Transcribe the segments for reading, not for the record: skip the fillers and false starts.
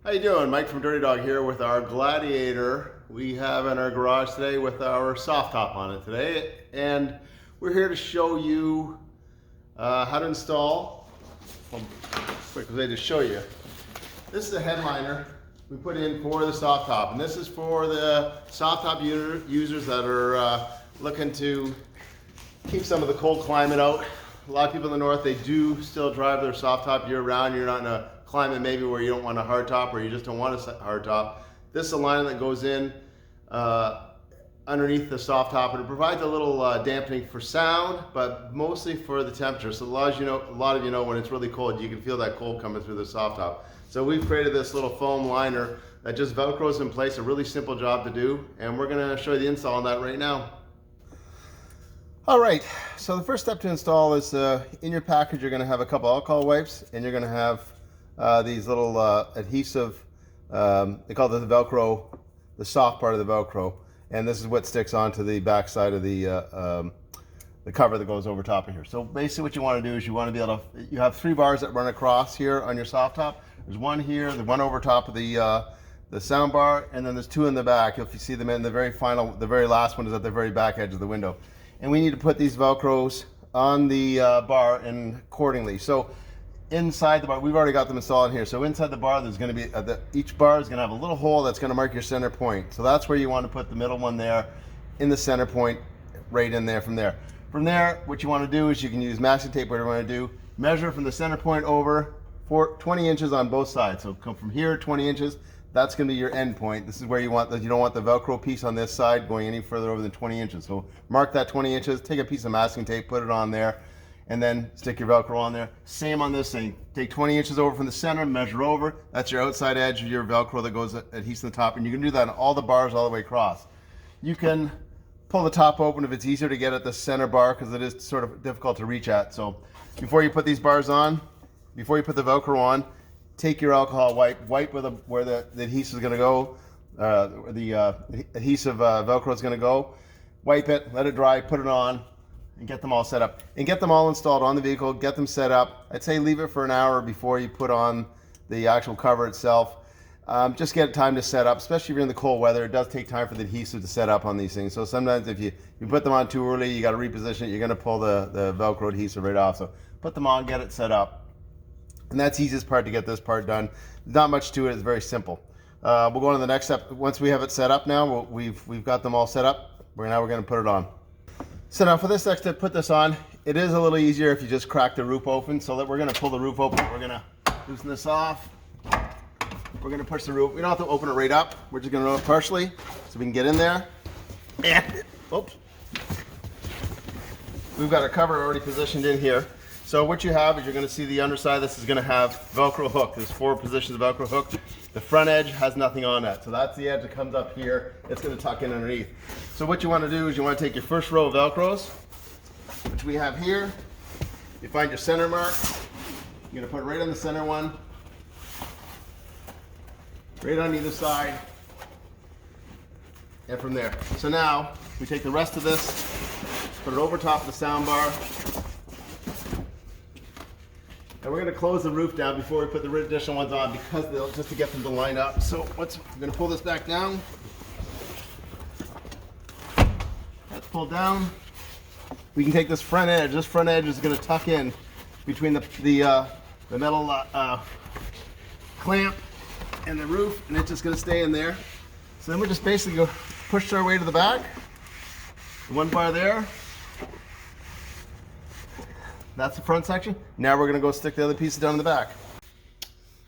How you doing? Mike from Dirtydog here with our Gladiator we have in our garage today with our soft top on it today, and we're here to show you how to install. Quick way to show you. This is a headliner we put in for the soft top, and this is for the soft top users that are looking to keep some of the cold climate out. A lot of people in the north, they do still drive their soft top year round. You're not in a climate maybe where you don't want a hard top or you just don't want a hard top. This is a liner that goes in underneath the soft top, and it provides a little dampening for sound, but mostly for the temperature. So a lot of you know when it's really cold, you can feel that cold coming through the soft top. So we've created this little foam liner that just Velcros in place, a really simple job to do, and we're gonna show you the install on that right now. All right, so the first step to install is in your package, you're gonna have a couple alcohol wipes, and you're gonna have these little adhesive, they call it the Velcro, the soft part of the Velcro, and this is what sticks onto the back side of the cover that goes over top of here. So basically what you want to do is you want to be able to, you have 3 bars that run across here on your soft top. There's one here, the one over top of the sound bar, and then there's 2 in the back. If you see them in the very last one is at the very back edge of the window. And we need to put these Velcros on the bar and accordingly. So inside the bar, we've already got them installed in here. So inside the bar, there's going to be, each bar is going to have a little hole that's going to mark your center point. So that's where you want to put the middle one there, in the center point, right in there from there. From there, what you want to do is you can use masking tape, whatever you want to do. Measure from the center point over 20 inches on both sides. So come from here, 20 inches. That's going to be your end point. This is where you want you don't want the Velcro piece on this side going any further over than 20 inches. So mark that 20 inches, take a piece of masking tape, put it on there, and then stick your Velcro on there. Same on this thing. Take 20 inches over from the center, measure over. That's your outside edge of your Velcro that goes adhesive on the top, and you can do that on all the bars all the way across. You can pull the top open if it's easier to get at the center bar, because it is sort of difficult to reach at. So before you put these bars on, before you put the Velcro on, take your alcohol wipe where the adhesive is going to go, the adhesive Velcro is going to go. Wipe it, let it dry, put it on, and get them all set up. And get them all installed on the vehicle, get them set up. I'd say leave it for an hour before you put on the actual cover itself. Just get time to set up, especially if you're in the cold weather. It does take time for the adhesive to set up on these things. So sometimes if you put them on too early, you got to reposition it, you're going to pull the Velcro adhesive right off. So put them on, get it set up. And that's the easiest part to get this part done. Not much to it, it's very simple. We'll go on to the next step. Once we have it set up now, we've got them all set up, now we're going to put it on. So now for this next step, put this on. It is a little easier if you just crack the roof open. So that we're going to pull the roof open. We're going to loosen this off. We're going to push the roof. We don't have to open it right up. We're just going to do it partially so we can get in there. And, oops. We've got our cover already positioned in here. So what you have is you're going to see the underside. This is going to have Velcro hook. There's 4 positions of Velcro hook. The front edge has nothing on that. So that's the edge that comes up here. It's going to tuck in underneath. So what you want to do is you want to take your first row of Velcros, which we have here. You find your center mark. You're going to put it right on the center one. Right on either side. And from there. So now we take the rest of this, put it over top of the sound bar. And we're going to close the roof down before we put the additional ones on, because just to get them to line up. So we're going to pull this back down. That's pulled down. We can take this front edge. This front edge is going to tuck in between the metal clamp and the roof, and it's just going to stay in there. So then we're just basically going to push our way to the back. The one bar there. That's the front section. Now we're going to go stick the other pieces down in the back.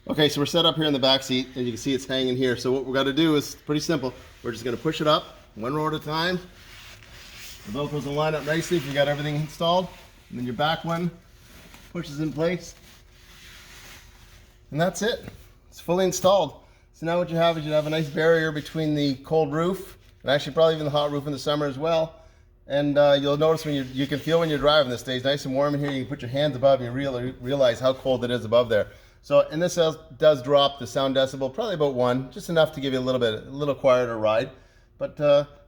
Okay, so we're set up here in the back seat, and you can see it's hanging here. So what we've got to do is pretty simple. We're just going to push it up one row at a time. The Velcros will line up nicely if you got everything installed. And then your back one pushes in place. And that's it. It's fully installed. So now what you have is you have a nice barrier between the cold roof, and actually probably even the hot roof in the summer as well. And you'll notice when you can feel when you're driving, this stays nice and warm in here. You can put your hands above and you realize how cold it is above there. So, and this does drop the sound decibel, probably about 1, just enough to give you a little quieter ride. But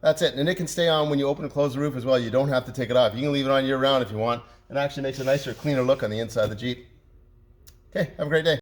that's it. And it can stay on when you open and close the roof as well. You don't have to take it off. You can leave it on year round if you want. It actually makes a nicer, cleaner look on the inside of the Jeep. Okay, have a great day.